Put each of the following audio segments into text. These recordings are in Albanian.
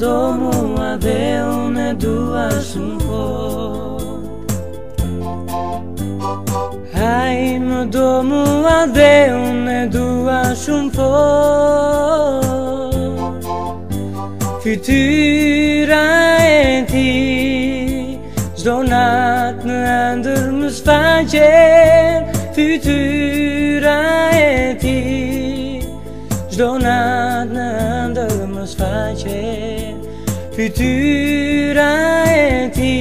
do mua dhe unë e dua shumë fort. Ai më do mua dhe unë e dua shumë fort. Fytyra e ti çdo natë në ëndër më shfaqen. Fytyra e ti çdo natë në ëndër më shfaqen. Fytyra e ti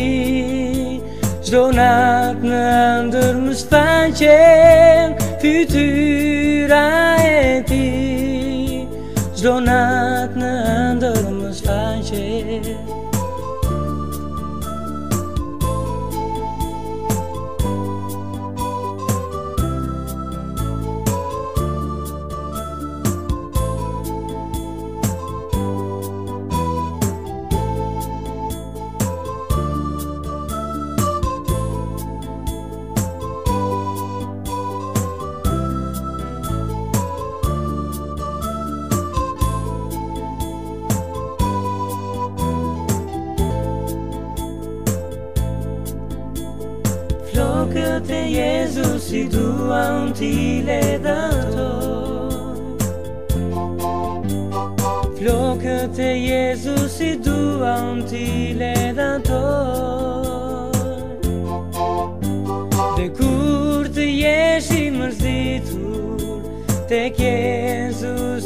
çdo natë në ëndër më shfaqen. Fytyra e ti çdo natë në ëndër më shfaqen. Flokët e Jezusi dua unë t'i ledhatoj. Flokët e Jezusi dua unë t'i ledhatoj. Dhe kur të jesh I mërzitur tek Jezus